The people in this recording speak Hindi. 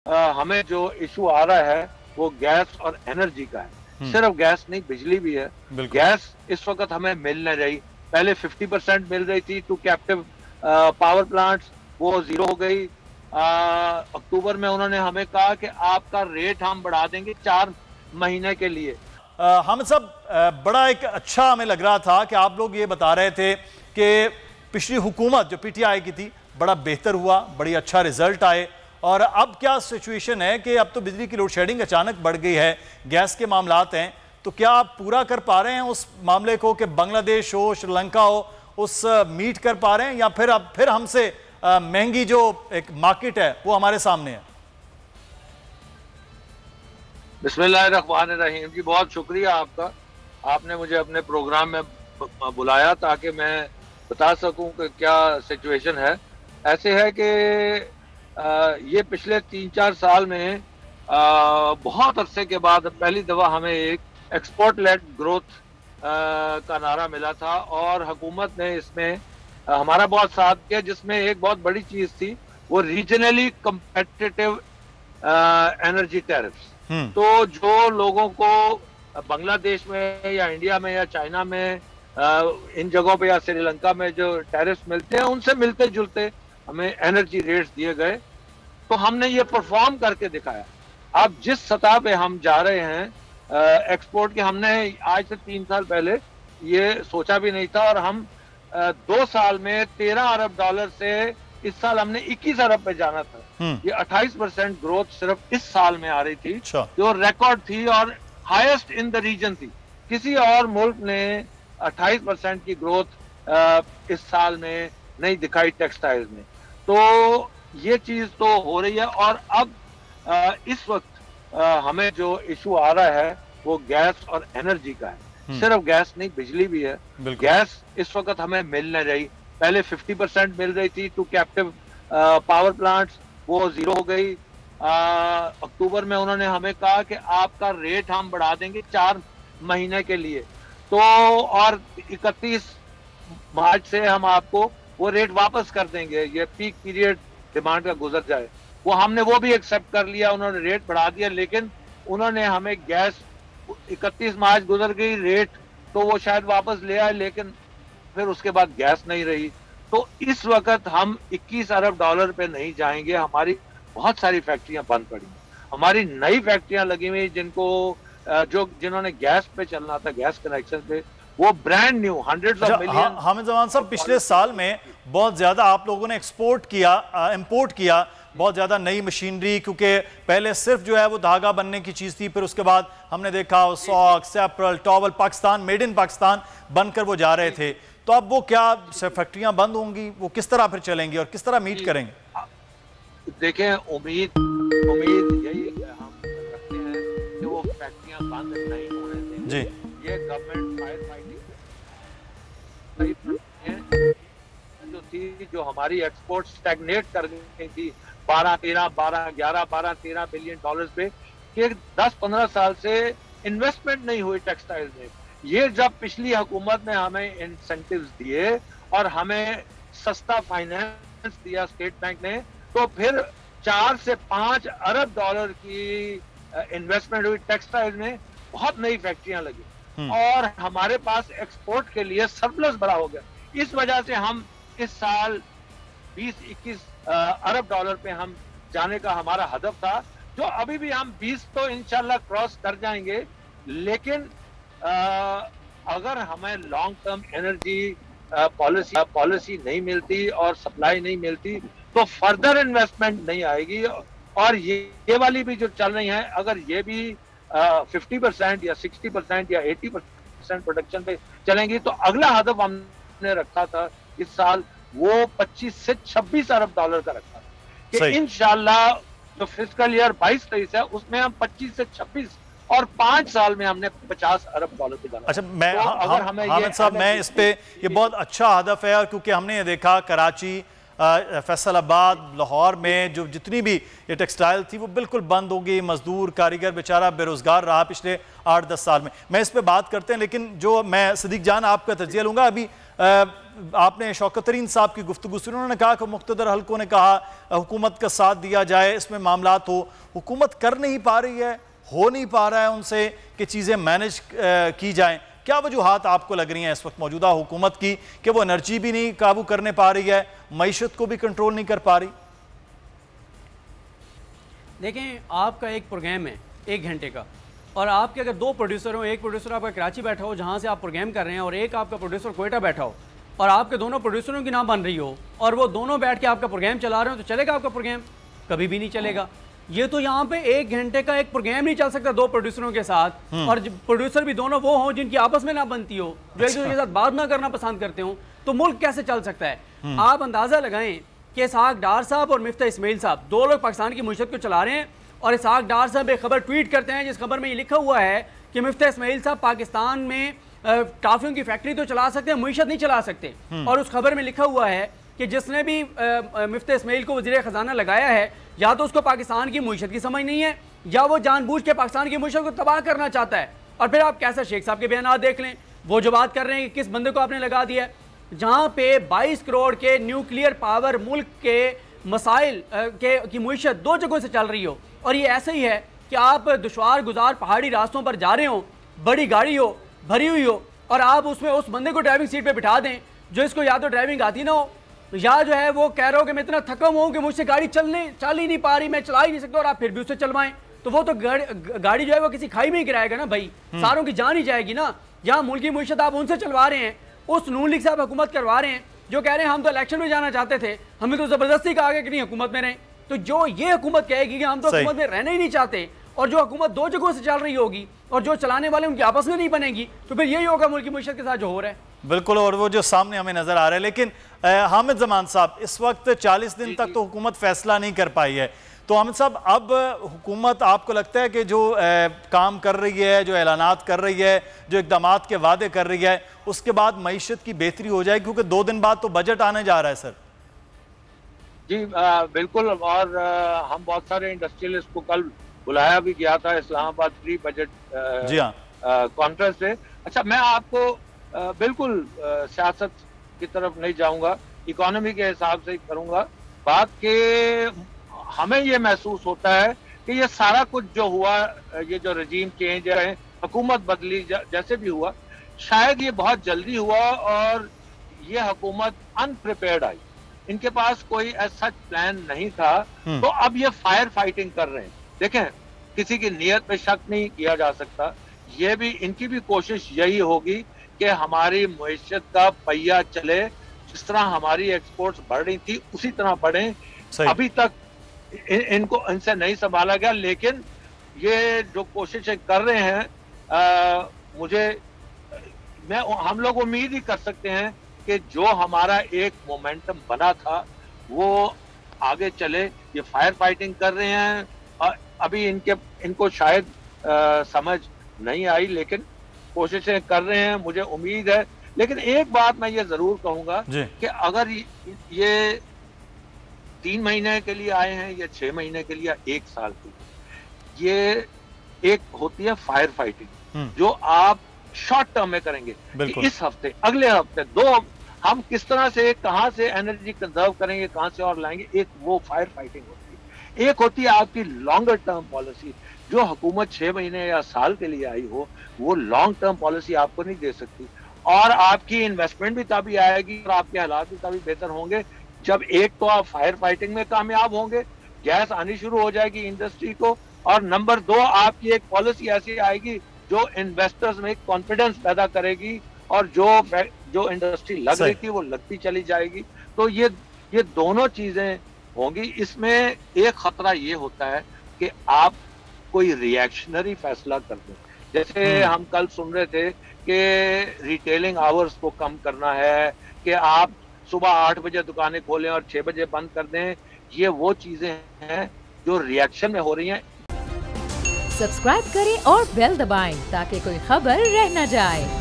हमें जो इशू आ रहा है वो गैस और एनर्जी का है। सिर्फ गैस नहीं, बिजली भी है। गैस इस वक्त हमें मिल नहीं रही। पहले 50% मिल रही थी टू कैप्टिव पावर प्लांट्स, वो जीरो हो गई। अक्टूबर में उन्होंने हमें कहा कि आपका रेट हम बढ़ा देंगे 4 महीने के लिए। हम सब बड़ा एक अच्छा हमें लग रहा था कि आप लोग ये बता रहे थे कि पिछली हुकूमत जो पीटीआई की थी बड़ा बेहतर हुआ, बड़ी अच्छा रिजल्ट आए। और अब क्या सिचुएशन है कि अब तो बिजली की लोड शेडिंग अचानक बढ़ गई है, गैस के मामलात हैं, तो क्या आप पूरा कर पा रहे हैं उस मामले को कि बांग्लादेश हो, श्रीलंका हो, उस मीट कर पा रहे हैं, या फिर अब फिर हमसे महंगी जो एक मार्केट है वो हमारे सामने है? बिस्मिल्लाहिर्रहमानिर्रहीम जी, बहुत शुक्रिया आपका। आपने मुझे अपने प्रोग्राम में बुलाया ताकि मैं बता सकूं कि क्या सिचुएशन है। ऐसे है कि ये पिछले 3-4 साल में बहुत अरसे के बाद पहली दफा हमें एक एक्सपोर्ट लेड ग्रोथ का नारा मिला था और हुकूमत ने इसमें हमारा बहुत साथ किया, जिसमें एक बहुत बड़ी चीज थी वो रीजनली कम्पिटिटिव एनर्जी टैरिफ्स। तो जो लोगों को बांग्लादेश में या इंडिया में या चाइना में इन जगहों पे या श्रीलंका में जो टैरिफ्स मिलते हैं उनसे मिलते जुलते हमें एनर्जी रेट्स दिए गए, तो हमने ये परफॉर्म करके दिखाया। अब जिस सतह पे हम जा रहे हैं एक्सपोर्ट के, हमने आज से 3 साल पहले ये सोचा भी नहीं था, और हम 2 साल में $13 अरब से इस साल हमने 21 अरब पे जाना था। ये 28% ग्रोथ सिर्फ इस साल में आ रही थी, जो रिकॉर्ड थी और हाईएस्ट इन द रीजन थी। किसी और मुल्क ने 28% की ग्रोथ इस साल में नहीं दिखाई टेक्सटाइल्स में। तो ये चीज तो हो रही है। और अब इस वक्त हमें जो इशू आ रहा है वो गैस और एनर्जी का है। सिर्फ गैस नहीं, बिजली भी है। गैस इस वक्त हमें मिल नहीं रही। पहले 50% मिल रही थी टू कैप्टिव पावर प्लांट्स, वो जीरो हो गई। अक्टूबर में उन्होंने हमें कहा कि आपका रेट हम बढ़ा देंगे 4 महीने के लिए, तो और 31 मार्च से हम आपको वो रेट वापस कर देंगे, ये पीक पीरियड डिमांड का गुजर जाए। वो भी एक्सेप्ट कर लिया, उन्होंने रेट बढ़ा दिया। लेकिन उन्होंने हमें गैस 31 मार्च गुजर गई, रेट तो वो शायद वापस ले आए, लेकिन फिर उसके बाद गैस नहीं रही। तो इस वक्त हम 21 अरब डॉलर पे नहीं जाएंगे। हमारी बहुत सारी फैक्ट्रियां बंद पड़ी, हमारी नई फैक्ट्रियां लगी हुई जिन्होंने गैस पे चलना था, गैस कनेक्शन पे, वो brand new hundreds of million. Hamid Zaman साहब, पिछले साल में बहुत ज्यादा आप लोगों ने एक्सपोर्ट किया, इंपोर्ट किया बहुत ज्यादा नई मशीनरी, क्योंकि पहले सिर्फ जो है वो धागा बनने की चीज थी, फिर उसके बाद हमने देखा socks, सेपरल, towel Pakistan, made in Pakistan बनकर वो जा रहे थे। तो अब वो क्या फैक्ट्रियां बंद होंगी, वो किस तरह फिर चलेंगी और किस तरह मीट करेंगे? देखें, उम्मीद यही हम रखते हैं कि वो फैक्ट्रियां बंद नहीं होने देंगे जी। ये गवर्नमेंट फायर फाइटिंग जो थी, जो हमारी एक्सपोर्ट स्टैग्नेट कर गई थी 12-13 बिलियन डॉलर्स पे, कि 10-15 साल से इन्वेस्टमेंट नहीं हुई टेक्सटाइल में। ये जब पिछली हुकूमत ने हमें इंसेंटिव्स दिए और हमें सस्ता फाइनेंस दिया स्टेट बैंक ने, तो फिर 4 से 5 अरब डॉलर की इन्वेस्टमेंट हुई टेक्सटाइल में, बहुत नई फैक्ट्रियां लगी और हमारे पास एक्सपोर्ट के लिए सरप्लस बड़ा हो गया। इस वजह से हम इस साल 20-21 अरब डॉलर पे हम जाने का हमारा हदफ था, जो अभी भी हम 20 तो इंशाल्लाह क्रॉस कर जाएंगे। लेकिन अगर हमें लॉन्ग टर्म एनर्जी पॉलिसी नहीं मिलती और सप्लाई नहीं मिलती, तो फर्दर इन्वेस्टमेंट नहीं आएगी। और ये वाली भी जो चल रही है, अगर ये भी 50% या 60% या 80% प्रोडक्शन पे चलेंगी, तो अगला हदफ हमने रखा था इस साल, वो 25 से 26 अरब डॉलर का रखा था कि इंशाल्लाह जो फिस्कल ईयर 22-23 है उसमें हम 25 से 26 और 5 साल में हमने 50 अरब डॉलर की डाला। अच्छा, हामिद साहब, मैं इस पे ये बहुत अच्छा हदफ है, क्योंकि हमने ये देखा कराची, फैसलाबाद, लाहौर में जो जितनी भी ये टेक्सटाइल थी वो बिल्कुल बंद हो गई। मजदूर, कारीगर बेचारा बेरोजगार रहा पिछले 8-10 साल में। मैं इस पे बात करते हैं, लेकिन जो मैं सदीक जान आपका तजिया लूँगा, अभी आपने शौकत तरीन साहब की गुफ्तगू सुनी, उन्होंने कहा कि मुख्तदर हल्कों ने कहा हुकूमत का साथ दिया जाए, इसमें मामलात हो, हुकूमत कर नहीं पा रही है, हो नहीं पा रहा है उनसे कि चीज़ें मैनेज की जाएं। क्या वजूहात आपको लग रही हैं इस वक्त मौजूदा हुकूमत की कि वो एनर्जी भी नहीं काबू करने पा रही है, मईशत को भी कंट्रोल नहीं कर पा रही? देखें, आपका एक प्रोग्राम है 1 घंटे का, और आपके अगर 2 प्रोड्यूसर हो, एक प्रोड्यूसर आपका कराची बैठा हो जहाँ से आप प्रोग्राम कर रहे हैं, और एक आपका प्रोड्यूसर कोयटा बैठा हो, और आपके दोनों प्रोड्यूसरों की ना बन रही हो, और वो दोनों बैठ के आपका प्रोग्राम चला रहे हो, तो चलेगा आपका प्रोग्राम? कभी भी नहीं चलेगा। ये तो यहाँ पे 1 घंटे का एक प्रोग्राम नहीं चल सकता 2 प्रोड्यूसरों के साथ, और प्रोड्यूसर भी दोनों वो हों जिनकी आपस में ना बनती हो, जो एक दूसरे के साथ बात ना करना पसंद करते हो, तो मुल्क कैसे चल सकता है? आप अंदाजा लगाएं कि इसहाक डार साहब और मिफ्ता इस्माइल साहब 2 लोग पाकिस्तान की मुईशत को चला रहे हैं, और इसहाक डार साहब एक खबर ट्वीट करते हैं जिस खबर में ये लिखा हुआ है कि मिफ्ता इस्माइल साहब पाकिस्तान में टाफियों की फैक्ट्री तो चला सकते हैं, मुईशत नहीं चला सकते। और उस खबर में लिखा हुआ है कि जिसने भी मिफ्ता इस्माइल को वज़ीर ख़जाना लगाया है, या तो उसको पाकिस्तान की मुईशत की समझ नहीं है, या वो जानबूझ के पाकिस्तान की मुईशत को तबाह करना चाहता है। और फिर आप कैसा शेख साहब के बयान देख लें, वो जो बात कर रहे हैं कि किस बंदे को आपने लगा दिया है, जहाँ पे 22 करोड़ के न्यूक्लियर पावर मुल्क के मसाइल की मुईशत 2 जगहों से चल रही हो, और ये ऐसे ही है कि आप दुश्वार गुजार पहाड़ी रास्तों पर जा रहे हो, बड़ी गाड़ी हो, भरी हुई हो, और आप उसमें उस बंदे को ड्राइविंग सीट पे बिठा दें जो इसको या तो ड्राइविंग आती ना हो, या जो है वो कह रहा हो कि मैं इतना थका हुआ हूँ कि मुझसे गाड़ी चल ही नहीं पा रही, मैं चला ही नहीं सकता, और आप फिर भी उससे चलवाएं, तो वो तो गाड़ी जो है वो किसी खाई में ही गिराएगा ना भाई, सारों की जान ही जाएगी ना। यहाँ मुल्क की मुईशत आप उनसे चलवा रहे हैं, उस नून लीग साहब हुकूमत करवा रहे हैं जो कह रहे हैं हम तो इलेक्शन में जाना चाहते थे, हमें तो जबरदस्ती कहा गया कि नहीं हुकूमत में रहें। तो जो ये हुकूमत कहेगी कि हम तो हुकूमत में रहना ही नहीं चाहते, और जो हुकूमत 2 जगहों से चल रही होगी, और जो चलाने वाले उनकी आपस में नहीं बनेगी, तो फिर यही होगा मुल्क की मुईशत के साथ जो हो रहा है। बिल्कुल, और वो जो सामने हमें नजर आ रहा है। लेकिन हामिद जमान साहब, इस वक्त 40 दिन तक तो हुकूमत फैसला नहीं कर पाई है, तो हामिद साहब अब हुकूमत आपको लगता है कि जो काम कर रही है, जो ऐलानात कर रही है, जो इकदामात के वादे कर रही है, उसके बाद मईशत की बेहतरी हो जाएगी? क्योंकि 2 दिन बाद तो बजट आने जा रहा है सर। जी बिल्कुल, और हम बहुत सारे इंडस्ट्रियलिस्ट को कल बुलाया भी गया था इस्लामाबाद प्री बजट जी हाँ कॉन्फ्रेंस से। अच्छा, मैं आपको बिल्कुल सियासत की तरफ नहीं जाऊंगा, इकोनॉमी के हिसाब से ही करूंगा बात के। हमें ये महसूस होता है कि ये सारा कुछ जो हुआ, ये जो रजीम चेंज है, हुकूमत बदली, जैसे भी हुआ, शायद ये बहुत जल्दी हुआ, और ये हुकूमत अनप्रिपेयर्ड आई, इनके पास कोई सच प्लान नहीं था, तो अब ये फायर फाइटिंग कर रहे हैं। देखें, किसी की नीयत पे शक नहीं किया जा सकता, ये भी इनकी भी कोशिश यही होगी कि हमारी मईशत का पहिया चले, जिस तरह हमारी एक्सपोर्ट्स बढ़ रही थी उसी तरह बढ़े। अभी तक इनको इनसे नहीं संभाला गया, लेकिन ये जो कोशिशें कर रहे हैं, हम लोग उम्मीद ही कर सकते हैं कि जो हमारा एक मोमेंटम बना था वो आगे चले। ये फायर फाइटिंग कर रहे हैं, अभी इनको शायद समझ नहीं आई, लेकिन कोशिशें कर रहे हैं, मुझे उम्मीद है। लेकिन एक बात मैं ये जरूर कहूंगा कि अगर ये 3 महीने के लिए आए हैं या 6 महीने के लिए या 1 साल के लिए, ये एक होती है फायर फाइटिंग जो आप शॉर्ट टर्म में करेंगे कि इस हफ्ते, अगले हफ्ते, 2 हम किस तरह से, कहां से एनर्जी कंजर्व करेंगे, कहां से और लाएंगे, एक वो फायर फाइटिंग होती है। एक होती है आपकी लॉन्गर टर्म पॉलिसी, जो हुकूमत 6 महीने या साल के लिए आई हो, वो लॉन्ग टर्म पॉलिसी आपको नहीं दे सकती, और आपकी इन्वेस्टमेंट भी तभी आएगी और आपके हालात भी तभी बेहतर होंगे जब एक तो आप फायर फाइटिंग में कामयाब होंगे, गैस आनी शुरू हो जाएगी इंडस्ट्री को, और नंबर 2 आपकी एक पॉलिसी ऐसी आएगी जो इन्वेस्टर्स में कॉन्फिडेंस पैदा करेगी, और जो इंडस्ट्री लग रही थी वो लगती चली जाएगी। तो ये दोनों चीजें होंगी। इसमें एक खतरा ये होता है कि आप कोई रिएक्शनरी फैसला कर दें, जैसे हम कल सुन रहे थे कि रिटेलिंग आवर्स को कम करना है, कि आप सुबह 8 बजे दुकानें खोलें और 6 बजे बंद कर दें। ये वो चीजें हैं जो रिएक्शन में हो रही हैं। सब्सक्राइब करें और बेल दबाएं ताकि कोई खबर रह न जाए।